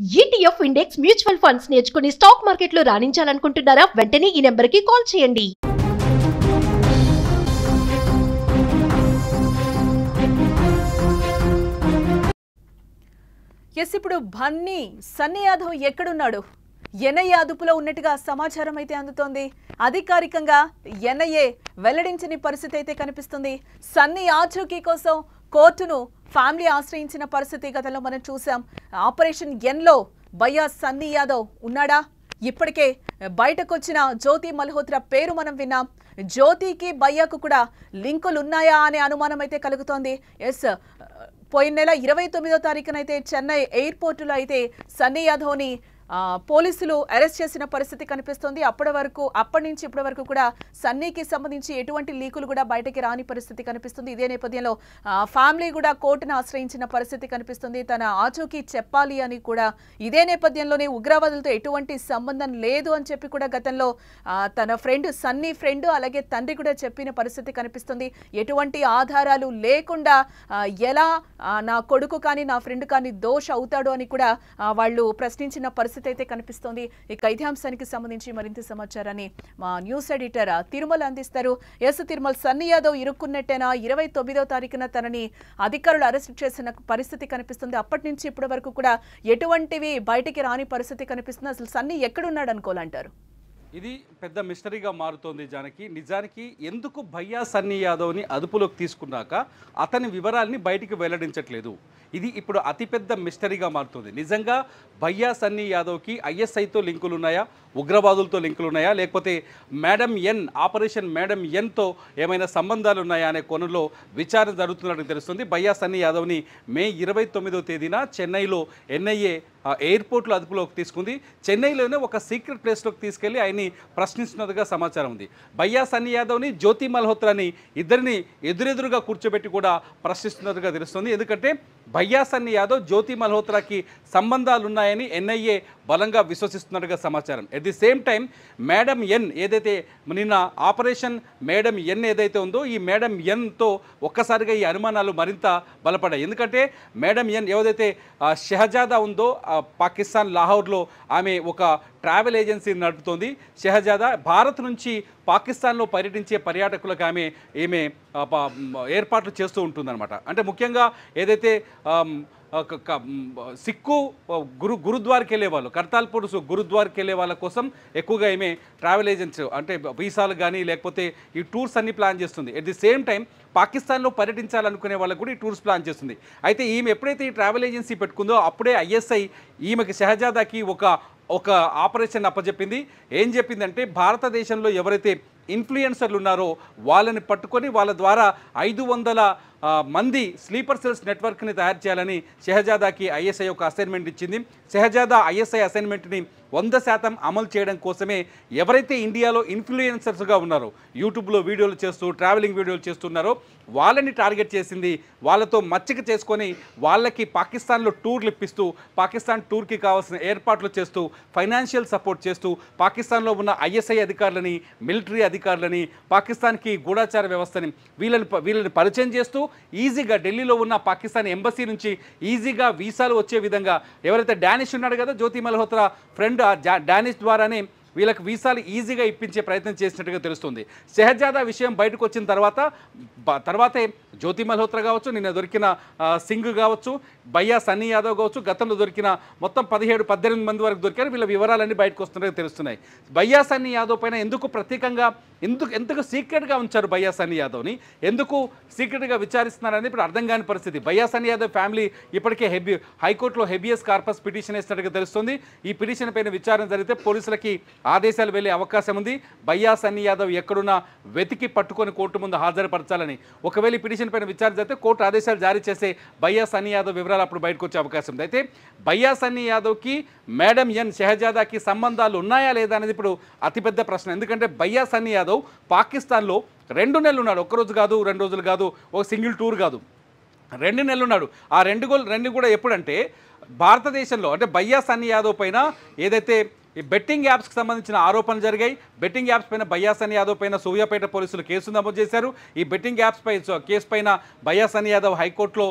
ETF index mutual funds నేర్చుకుని stock మార్కెట్లో రాణించాలనుకుంటున్నారా? వెంటనే ఈ నెంబర్కి కాల్ చేయండి. ఇప్పుడు సన్నీ యాదవ్ ఎక్కడున్నాడు? ఎన్ఐఏ అదుపులో ఉన్నట్టుగా సమాచారం అయితే అందుతోంది. అధికారికంగా ఎన్ఐఏ వెల్లడించని పరిస్థితి అయితే కనిపిస్తుంది. సన్నీ ఆచూకీ కోసం కోర్టును ఫ్యామిలీ ఆశ్రయించిన పరిస్థితి గతంలో మనం చూసాం. ఆపరేషన్ ఎన్లో భయ్యా సన్నీ యాదవ్ ఉన్నాడా? ఇప్పటికే బయటకు వచ్చిన జ్యోతి మల్హోత్రా పేరు మనం విన్నాం. జ్యోతికి భయ్యాకు కూడా లింకులు ఉన్నాయా అనే అనుమానం అయితే కలుగుతోంది. పోయిన నెల 29వ తారీఖునైతే చెన్నై ఎయిర్పోర్టులో అయితే సన్నీ యాదవ్ని పోలీసులు అరెస్ట్ చేసిన పరిస్థితి కనిపిస్తుంది. అప్పటి నుంచి ఇప్పటి వరకు కూడా సన్నీకి సంబంధించి ఎటువంటి లీకులు కూడా బయటకి రాని పరిస్థితి కనిపిస్తుంది. ఇదే నేపథ్యంలో ఫ్యామిలీ కూడా కోర్టును ఆశ్రయించిన పరిస్థితి కనిపిస్తుంది. తన ఆచూకీ చెప్పాలి అని కూడా ఇదే నేపథ్యంలోనే ఉగ్రవాదులతో ఎటువంటి సంబంధం లేదు అని చెప్పి కూడా గతంలో తన సన్నీ ఫ్రెండ్ అలాగే తండ్రి కూడా చెప్పిన పరిస్థితి కనిపిస్తుంది. ఎటువంటి ఆధారాలు లేకుండా ఎలా నా కొడుకు కానీ నా ఫ్రెండ్ కానీ దోష అవుతాడు అని కూడా వాళ్ళు ప్రశ్నించిన పరిస్థితి అయితే కనిపిస్తోంది. ఇక ఇదే అంశానికి సంబంధించి మరింత సమాచారాన్ని మా న్యూస్ ఎడిటర్ తిరుమల అందిస్తారు. తిరుమల, సన్నీ యాదవ్ ఇరుక్కున్నట్టేనా? 29వ తారీఖున తనని అధికారులు అరెస్ట్ చేసిన పరిస్థితి కనిపిస్తుంది. అప్పటి నుంచి ఇప్పటి వరకు కూడా ఎటువంటివి బయటికి రాని పరిస్థితి కనిపిస్తుంది. అసలు సన్నీ ఎక్కడున్నాడు అనుకోవాలంటారు? ఇది పెద్ద మిస్టరీగా మారుతోంది జానకి. నిజానికి ఎందుకు భయ్యా సన్నీ యాదవ్ని అదుపులోకి తీసుకున్నాక అతని వివరాల్ని బయటికి వెల్లడించట్లేదు? ఇది ఇప్పుడు అతిపెద్ద మిస్టరీగా మారుతుంది. నిజంగా భయ్యా సన్నీ యాదవ్కి ఐఎస్ఐతో లింకులు ఉన్నాయా, ఉగ్రవాదులతో లింకులు ఉన్నాయా, లేకపోతే ఆపరేషన్ మేడం ఎన్తో ఏమైనా సంబంధాలు ఉన్నాయా అనే కోణంలో విచారణ జరుగుతున్నట్టు తెలుస్తుంది. భయ్యా సన్నీ యాదవ్ని మే 29వ తేదీన చెన్నైలో ఎన్ఐఏ ఎయిర్పోర్ట్లో అదుపులోకి తీసుకుంది. చెన్నైలోనే ఒక సీక్రెట్ ప్లేస్లోకి తీసుకెళ్లి ఆయన్ని ప్రశ్నిస్తున్నట్టుగా సమాచారం ఉంది. భయ్యా సన్నీ యాదవ్ని, జ్యోతి మల్హోత్రాని ఇద్దరిని ఎదురెదురుగా కూర్చోబెట్టి కూడా ప్రశ్నిస్తున్నట్టుగా తెలుస్తుంది. ఎందుకంటే భయ్యా సన్నీ యాదవ్, జ్యోతి మల్హోత్రాకి సంబంధాలు ఉన్నాయని ఎన్ఐఏ బలంగా విశ్వసిస్తున్నట్టుగా సమాచారం. At the same time madam ఎన్ ఏదైతే నిన్న ఆపరేషన్ మేడం ఎన్ ఏదైతే ఉందో ఈ మేడం ఎన్తో ఒక్కసారిగా ఈ అనుమానాలు మరింత బలపడ్డాయి. ఎందుకంటే మేడం ఎన్ ఏదైతే షహజాదా ఉందో పాకిస్తాన్ లాహోర్లో ఆమె ఒక ట్రావెల్ ఏజెన్సీని నడుపుతోంది. షహజాదా భారత్ నుంచి పాకిస్తాన్లో పర్యటించే పర్యాటకులకు ఈమె ఏర్పాట్లు చేస్తూ ఉంటుందన్నమాట. అంటే ముఖ్యంగా ఏదైతే సిక్కు గురుద్వార్కి వెళ్ళే వాళ్ళు, కర్తాల్పూర్ గురుద్వార్కి వెళ్ళే వాళ్ళ కోసం ఎక్కువగా ఈమె ట్రావెల్ ఏజెన్సీ అంటే వీసాలు కానీ లేకపోతే ఈ టూర్స్ అన్ని ప్లాన్ చేస్తుంది. ఎట్ ది సేమ్ టైం పాకిస్తాన్లో పర్యటించాలనుకునే వాళ్ళకు కూడా ఈ టూర్స్ ప్లాన్ చేస్తుంది. అయితే ఈమె ఎప్పుడైతే ఈ ట్రావెల్ ఏజెన్సీ పెట్టుకుందో అప్పుడే ఐఎస్ఐ ఈమెకి షహజాదాకి ఒక ఆపరేషన్ అప్పచెప్పింది. ఏం చెప్పిందంటే భారతదేశంలో ఎవరైతే ఇన్ఫ్లుయెన్సర్లు ఉన్నారో వాళ్ళని పట్టుకొని వాళ్ళ ద్వారా 500 మంది స్లీపర్ సెల్స్ నెట్వర్క్ని తయారు చేయాలని షహజాదాకి ఐఎస్ఐ ఒక అసైన్మెంట్ ఇచ్చింది. షహజాదా ఐఎస్ఐ అసైన్మెంట్ని 100% అమలు చేయడం కోసమే ఎవరైతే ఇండియాలో ఇన్ఫ్లుయెన్సర్స్గా ఉన్నారో, యూట్యూబ్లో వీడియోలు చేస్తూ ట్రావెలింగ్ వీడియోలు చేస్తున్నారో వాళ్ళని టార్గెట్ చేసింది. వాళ్ళతో మచ్చిక చేసుకొని వాళ్ళకి పాకిస్తాన్లో టూర్లు ఇప్పిస్తూ పాకిస్తాన్ టూర్కి కావాల్సిన ఏర్పాట్లు చేస్తూ ఫైనాన్షియల్ సపోర్ట్ చేస్తూ పాకిస్తాన్లో ఉన్న ఐఎస్ఐ అధికారులని, మిలిటరీ అధికారులని, పాకిస్తాన్కి గూఢాచార వ్యవస్థని వీళ్ళని పరిచయం చేస్తూ ఈజీగా ఢిల్లీలో ఉన్న పాకిస్తాన్ ఎంబసీ నుంచి ఈజీగా వీసాలు వచ్చే విధంగా ఎవరైతే డానిష్ ఉన్నాడు కదా జ్యోతి మల్హోత్రా ఫ్రెండ్, డానిష్ ద్వారానే వీళ్ళకి వీసాలు ఈజీగా ఇప్పించే ప్రయత్నం చేసినట్టుగా తెలుస్తుంది. షహజాదా విషయం బయటకు వచ్చిన తర్వాతే జ్యోతి మల్హోత్రా కావచ్చు, నిన్న దొరికిన సింగ్ కావచ్చు, భయ్యా సన్నీ యాదవ్ కావచ్చు, గతంలో దొరికిన మొత్తం 17-18 మంది వరకు దొరికారు. వీళ్ళ వివరాలన్నీ బయటకు వస్తున్నట్టుగా తెలుస్తున్నాయి. భయ్యా సన్నీ యాదవ్ పైన ఎందుకు ప్రత్యేకంగా ఎందుకు సీక్రెట్గా ఉంచారు భయ్యా సన్నీ యాదవ్ని, ఎందుకు సీక్రెట్గా విచారిస్తున్నారని ఇప్పుడు అర్థం కాని పరిస్థితి. భయ్యా సన్నీ యాదవ్ ఫ్యామిలీ ఇప్పటికే హైకోర్టులో హెబియస్ కార్పస్ పిటిషన్ వేసినట్టుగా తెలుస్తుంది. ఈ పిటిషన్ పైన విచారణ జరిగితే పోలీసులకి ఆదేశాలు వెళ్ళే అవకాశం ఉంది. భయ్యా సన్నీ యాదవ్ ఎక్కడున్నా వెతికి పట్టుకొని కోర్టు ముందు హాజరుపరచాలని. ఒకవేళ ఈ పిటిషన్ పైన విచారణ జరిగితే కోర్టు ఆదేశాలు జారీ చేసే భయ్యా సన్నీ యాదవ్ వివరాలు అప్పుడు బయటకు వచ్చే అవకాశం ఉంది. అయితే భయ్యా సన్నీ యాదవ్కి మేడం ఎన్ షహజాదాకి సంబంధాలు ఉన్నాయా లేదా అనేది ఇప్పుడు అతిపెద్ద ప్రశ్న. ఎందుకంటే భయ్యా సన్నీ యాదవ్ పాకిస్తాన్లో 2 నెలలు ఉన్నాడు. ఒక్కరోజు కాదు, 2 రోజులు కాదు, ఒక సింగిల్ టూర్ కాదు, 2 నెలలు ఉన్నాడు. ఆ రెండు కూడా ఎప్పుడంటే భారతదేశంలో అంటే భయ్యా సన్నీ యాదవ్ పైన ఏదైతే ఈ బెట్టింగ్ యాప్స్కి సంబంధించిన ఆరోపణలు జరిగాయి. బెట్టింగ్ యాప్స్ పైన భయ్యా సన్నీ యాదవ్ పైన సూర్యాపేట పోలీసులు కేసు నమోదు చేశారు. ఈ బెట్టింగ్ యాప్స్ పై కేసు పైన భయ్యా సన్నీ యాదవ్ హైకోర్టులో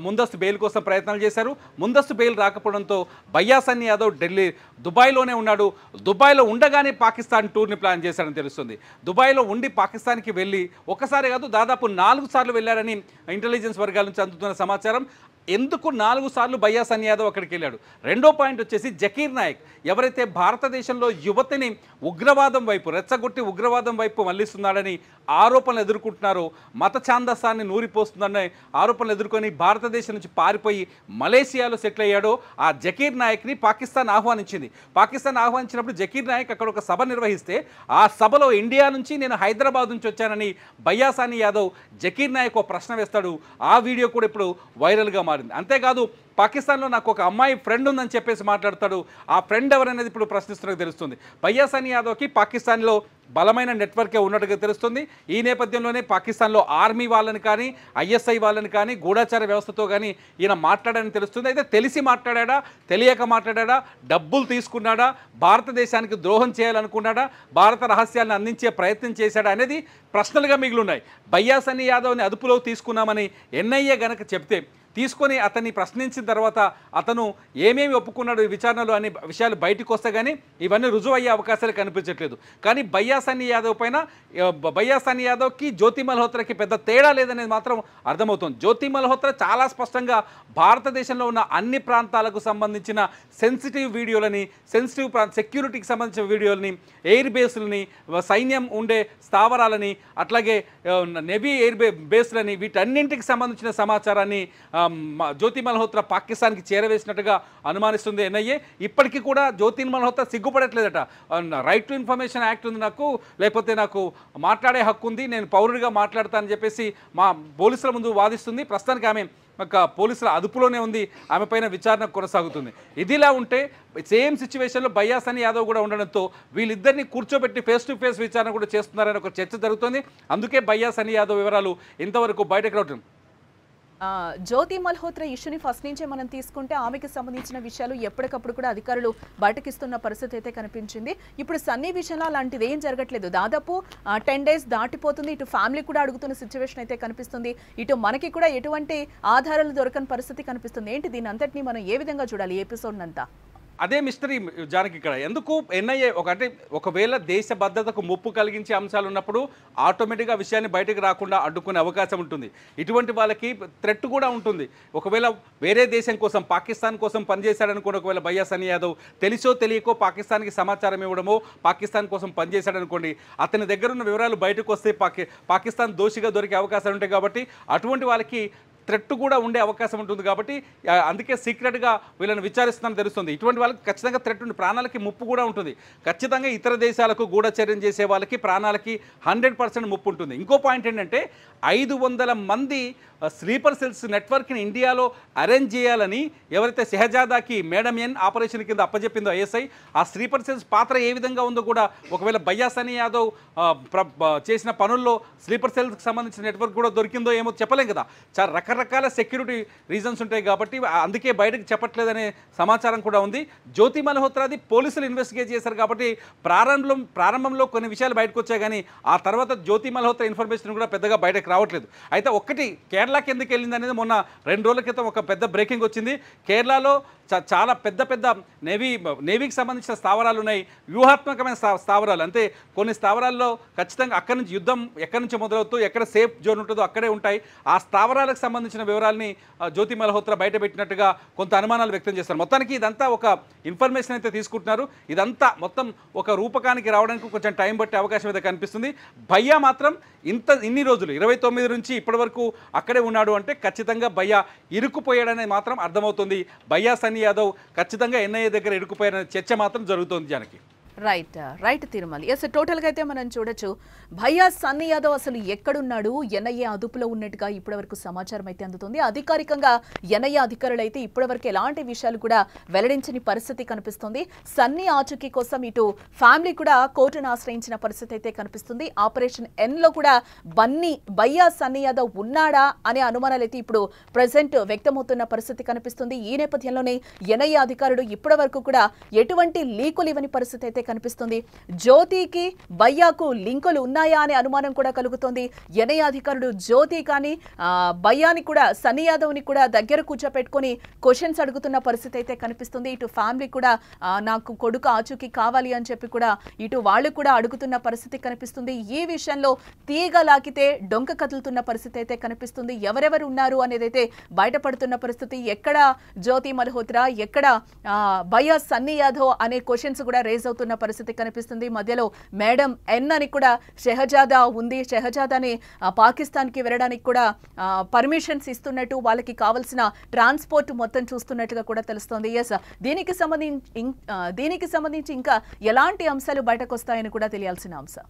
ముందస్తు బెయిల్ కోసం ప్రయత్నాలు చేశారు. ముందస్తు బెయిల్ రాకపోవడంతో భయ్యా సన్నీ యాదవ్ దుబాయ్లోనే ఉన్నాడు. దుబాయ్లో ఉండగానే పాకిస్తాన్ టూర్ని ప్లాన్ చేశాడని తెలుస్తుంది. దుబాయ్లో ఉండి పాకిస్తాన్కి వెళ్ళి ఒకసారి కాదు దాదాపు 4 సార్లు వెళ్ళారని ఇంటెలిజెన్స్ వర్గాల నుంచి అందుతున్న సమాచారం. ఎందుకు 4 సార్లు భయ్యా సన్నీ యాదవ్ అక్కడికి వెళ్ళాడు? రెండో పాయింట్ వచ్చేసి జకీర్ నాయక్ ఎవరైతే భారతదేశంలో యువతిని ఉగ్రవాదం వైపు రెచ్చగొట్టి ఉగ్రవాదం వైపు మళ్లిస్తున్నాడని ఆరోపణలు ఎదుర్కొంటున్నారో, మత ఛాందసాన్ని నూరిపోస్తుందనే ఆరోపణలు ఎదుర్కొని భారతదేశం నుంచి పారిపోయి మలేషియాలో సెటిల్ అయ్యాడో ఆ జకీర్ నాయక్ని పాకిస్తాన్ ఆహ్వానించింది. పాకిస్తాన్ ఆహ్వానించినప్పుడు జకీర్ నాయక్ అక్కడ ఒక సభ నిర్వహిస్తే ఆ సభలో ఇండియా నుంచి నేను హైదరాబాద్ నుంచి వచ్చానని భయ్యా సన్నీ యాదవ్ జకీర్ నాయక్ ఒక ప్రశ్న వేస్తాడు. ఆ వీడియో కూడా ఇప్పుడు వైరల్గా మారింది. అంతేకాదు పాకిస్తాన్లో నాకు ఒక అమ్మాయి ఫ్రెండ్ ఉందని చెప్పేసి మాట్లాడతాడు. ఆ ఫ్రెండ్ ఎవరనేది ఇప్పుడు ప్రశ్నిస్తున్నట్టు తెలుస్తుంది. భయ్యా సన్నీ యాదవ్కి పాకిస్తాన్లో బలమైన నెట్వర్కే ఉన్నట్టుగా తెలుస్తుంది. ఈ నేపథ్యంలోనే పాకిస్తాన్లో ఆర్మీ వాళ్ళని కానీ ఐఎస్ఐ వాళ్ళని కానీ గూఢాచార వ్యవస్థతో కానీ ఈయన మాట్లాడారని తెలుస్తుంది. అయితే తెలిసి మాట్లాడా, తెలియక మాట్లాడా, డబ్బులు తీసుకున్నాడా, భారతదేశానికి ద్రోహం చేయాలనుకున్నాడా, భారత రహస్యాలను అందించే ప్రయత్నం చేశాడా అనేది ప్రశ్నలుగా మిగిలిన్నాయి. భయ్యా సన్నీ యాదవ్ని అదుపులో తీసుకున్నామని ఎన్ఐఏ గనక చెప్తే తీసుకొని అతన్ని ప్రశ్నించిన తర్వాత అతను ఏమేమి ఒప్పుకున్నాడు ఈ విచారణలో అనే విషయాలు బయటకు వస్తే కానీ ఇవన్నీ రుజువు అయ్యే అవకాశాలు కనిపించట్లేదు. కానీ భయ్యా సన్నీ యాదవ్ పైన భయ్యా సన్నీ యాదవ్కి జ్యోతి మల్హోత్రాకి పెద్ద తేడా లేదనేది మాత్రం అర్థమవుతుంది. జ్యోతి మల్హోత్రా చాలా స్పష్టంగా భారతదేశంలో ఉన్న అన్ని ప్రాంతాలకు సంబంధించిన సెన్సిటివ్ వీడియోలని, సెక్యూరిటీకి సంబంధించిన వీడియోలని, ఎయిర్ బేస్లని, సైన్యం ఉండే స్థావరాలని, అట్లాగే నేవీ ఎయిర్ బేస్లని, వీటన్నింటికి సంబంధించిన సమాచారాన్ని జ్యోతి మల్హోత్రా పాకిస్తాన్కి చేరవేసినట్టుగా అనుమానిస్తుంది ఎన్ఐఏ. ఇప్పటికీ కూడా జ్యోతి మల్హోత్రా సిగ్గుపడట్లేదట. రైట్ టు ఇన్ఫర్మేషన్ యాక్ట్ ఉంది నాకు, లేకపోతే నాకు మాట్లాడే హక్కు ఉంది, నేను పౌరుడిగా మాట్లాడతానని చెప్పేసి మా పోలీసుల ముందు వాదిస్తుంది. ప్రస్తుతానికి ఆమె పోలీసుల అదుపులోనే ఉంది. ఆమె పైన విచారణ కొనసాగుతుంది. ఇదిలా ఉంటే సేమ్ సిచ్యువేషన్లో భయ్యా సన్నీ యాదవ్ కూడా ఉండడంతో వీళ్ళిద్దరిని కూర్చోబెట్టి ఫేస్ టు ఫేస్ విచారణ కూడా చేస్తున్నారని ఒక చర్చ జరుగుతుంది. అందుకే భయ్యా సన్నీ యాదవ్ వివరాలు ఇంతవరకు బయటకు రావడం. జ్యోతి మల్హోత్రా ఇష్యూని ఫస్ట్ నుంచే మనం తీసుకుంటే ఆమెకి సంబంధించిన విషయాలు ఎప్పటికప్పుడు కూడా అధికారులు బయటకిస్తున్న పరిస్థితి అయితే కనిపించింది. ఇప్పుడు సన్నీ విషయంలో అలాంటిది ఏం జరగట్లేదు. దాదాపు 10 days దాటిపోతుంది. ఇటు ఫ్యామిలీ కూడా అడుగుతున్న సిచ్యువేషన్ అయితే కనిపిస్తుంది. ఇటు మనకి కూడా ఎటువంటి ఆధారాలు దొరకని పరిస్థితి కనిపిస్తుంది. ఏంటి దీని అంతటినీ మనం ఏ విధంగా చూడాలి ఈ ఎపిసోడ్ అంతా? అదే మిస్టరీ జానకి ఇక్కడ. ఎందుకు ఎన్ఐఏ అంటే ఒకవేళ దేశ భద్రతకు ముప్పు కలిగించే అంశాలు ఉన్నప్పుడు ఆటోమేటిక్గా విషయాన్ని బయటకు రాకుండా అడ్డుకునే అవకాశం ఉంటుంది. ఇటువంటి వాళ్ళకి థ్రెట్ కూడా ఉంటుంది. ఒకవేళ వేరే దేశం కోసం, పాకిస్తాన్ కోసం పనిచేశాడనుకోండి, ఒకవేళ భయ్యా సన్నీ యాదవ్ తెలిసో తెలియకో పాకిస్తాన్కి సమాచారం ఇవ్వడమో, పాకిస్తాన్ కోసం పనిచేశాడనుకోండి, అతని దగ్గర ఉన్న వివరాలు బయటకు వస్తే పాకిస్తాన్ దోషిగా దొరికే అవకాశాలు ఉంటాయి. కాబట్టి అటువంటి వాళ్ళకి థ్రెట్ కూడా ఉండే అవకాశం ఉంటుంది. కాబట్టి అందుకే సీక్రెట్గా వీళ్ళని విచారిస్తున్నారని తెలుస్తుంది. ఇటువంటి వాళ్ళకి ఖచ్చితంగా థ్రెట్ ఉంది, ప్రాణాలకి ముప్పు కూడా ఉంటుంది. ఖచ్చితంగా ఇతర దేశాలకు గూఢచర్యం చేసే వాళ్ళకి ప్రాణాలకి 100% ముప్పు ఉంటుంది. ఇంకో పాయింట్ ఏంటంటే 500 మంది స్లీపర్ సెల్స్ నెట్వర్క్ని ఇండియాలో అరేంజ్ చేయాలని ఎవరైతే షెహజాదాకి మేడం ఎన్ ఆపరేషన్ కింద అప్పచెప్పిందో ఐఎస్ఐ, ఆ స్లీపర్ సెల్స్ పాత్ర ఏ విధంగా ఉందో కూడా ఒకవేళ భయ్యా సన్నీ యాదవ్ చేసిన పనుల్లో స్లీపర్ సెల్స్కి సంబంధించిన నెట్వర్క్ కూడా దొరికిందో ఏమో చెప్పలేం కదా. చాలా రకరకాల సెక్యూరిటీ రీజన్స్ ఉంటాయి కాబట్టి అందుకే బయటకు చెప్పట్లేదనే సమాచారం కూడా ఉంది. జ్యోతి మల్హోత్రాది పోలీసులు ఇన్వెస్టిగేట్ చేశారు కాబట్టి ప్రారంభంలో కొన్ని విషయాలు బయటకు వచ్చాయి. కానీ ఆ తర్వాత జ్యోతి మల్హోత్రా ఇన్ఫర్మేషన్ కూడా పెద్దగా బయటకు రావట్లేదు. అయితే ఒక్కటి కేరళకి ఎందుకు వెళ్ళింది అనేది మొన్న 2 రోజుల క్రితం ఒక పెద్ద బ్రేకింగ్ వచ్చింది. కేరళలో చాలా పెద్ద పెద్ద నేవీకి సంబంధించిన స్థావరాలు ఉన్నాయి, వ్యూహాత్మకమైన స్థావరాలు. అంటే కొన్ని స్థావరాల్లో ఖచ్చితంగా అక్కడి నుంచి యుద్ధం ఎక్కడి నుంచి మొదలవుతూ ఎక్కడ సేఫ్ జోన్ ఉంటుందో అక్కడే ఉంటాయి. ఆ స్థావరాలకు సంబంధించిన వివరాలని జ్యోతి మల్హోత్రా బయట పెట్టినట్టుగా కొంత అనుమానాలు వ్యక్తం చేస్తారు. మొత్తానికి ఇదంతా ఒక ఇన్ఫర్మేషన్ అయితే తీసుకుంటున్నారు. ఇదంతా మొత్తం ఒక రూపకానికి రావడానికి కొంచెం టైం పట్టే అవకాశం అయితే కనిపిస్తుంది. భయ్యా మాత్రం ఇన్ని రోజులు 29 నుంచి ఇప్పటి వరకు అక్కడే ఉన్నాడు అంటే ఖచ్చితంగా భయ్యా ఇరుక్కుపోయాడనే మాత్రం అర్థమవుతుంది. భయ్యా సన్నీ యాదవ్ ఖచ్చితంగా ఎన్ఐఏ దగ్గర ఇరుక్కుపోయాడనే చర్చ మాత్రం జరుగుతోంది జానకి. రైట్ తిరుమల. ఎస్, టోటల్గా అయితే మనం చూడొచ్చు భయ్యా సన్నీ యాదవ్ అసలు ఎక్కడున్నాడు, ఎన్ఐఏ అదుపులో ఉన్నట్టుగా ఇప్పటివరకు సమాచారం అయితే అందుతుంది. అధికారికంగా ఎన్ఐఏ అధికారులు అయితే ఇప్పటివరకు ఎలాంటి విషయాలు కూడా వెల్లడించని పరిస్థితి కనిపిస్తుంది. సన్నీ ఆచూకీ కోసం ఇటు ఫ్యామిలీ కూడా కోర్టును ఆశ్రయించిన పరిస్థితి అయితే కనిపిస్తుంది. ఆపరేషన్ ఎన్ లో కూడా భయ్యా సన్నీ యాదవ్ ఉన్నాడా అనే అనుమానాలు అయితే ఇప్పుడు ప్రెసెంట్ వ్యక్తమవుతున్న పరిస్థితి కనిపిస్తుంది. ఈ నేపథ్యంలోనే ఎన్ఐఏ అధికారులు ఇప్పటివరకు కూడా ఎటువంటి లీకులు ఇవ్వని పరిస్థితి అయితే కనిపిస్తుంది. జ్యోతికి భయ్యాకు లింకులు ఉన్నాయా అనే అనుమానం కూడా కలుగుతోంది. ఎన్ఐఏ అధికారులు జ్యోతి కానీ భయ్యాని కూడా సన్నీ యాదవ్ ని కూడా దగ్గర కూర్చోపెట్టుకుని క్వశ్చన్స్ అడుగుతున్న పరిస్థితి అయితే కనిపిస్తుంది. ఇటు ఫ్యామిలీ కూడా నాకు కొడుకు ఆచూకీ కావాలి అని చెప్పి కూడా ఇటు వాళ్ళు కూడా అడుగుతున్న పరిస్థితి కనిపిస్తుంది. ఈ విషయంలో తీగ లాగితే డొంక కదులుతున్న పరిస్థితి అయితే కనిపిస్తుంది. ఎవరెవరు ఉన్నారు అనేది అయితే బయటపడుతున్న పరిస్థితి. ఎక్కడ జ్యోతి మల్హోత్రా, ఎక్కడ భయ్యా సన్నీ యాదవ్ అనే క్వశ్చన్స్ కూడా రేజ్ అవుతున్న పరిస్థితి కనిపిస్తుంది. మధ్యలో మేడం ఎన్ అని కూడా షెహజాదా ఉంది. షెహజాదాని పాకిస్తాన్ కి వెళ్ళడానికి కూడా పర్మిషన్స్ ఇస్తున్నట్టు, వాళ్ళకి కావాల్సిన ట్రాన్స్పోర్ట్ మొత్తం చూస్తున్నట్టుగా కూడా తెలుస్తోంది. ఎస్, దీనికి సంబంధించి ఇంకా ఎలాంటి అంశాలు బయటకు వస్తాయని కూడా తెలియాల్సిన అంశం.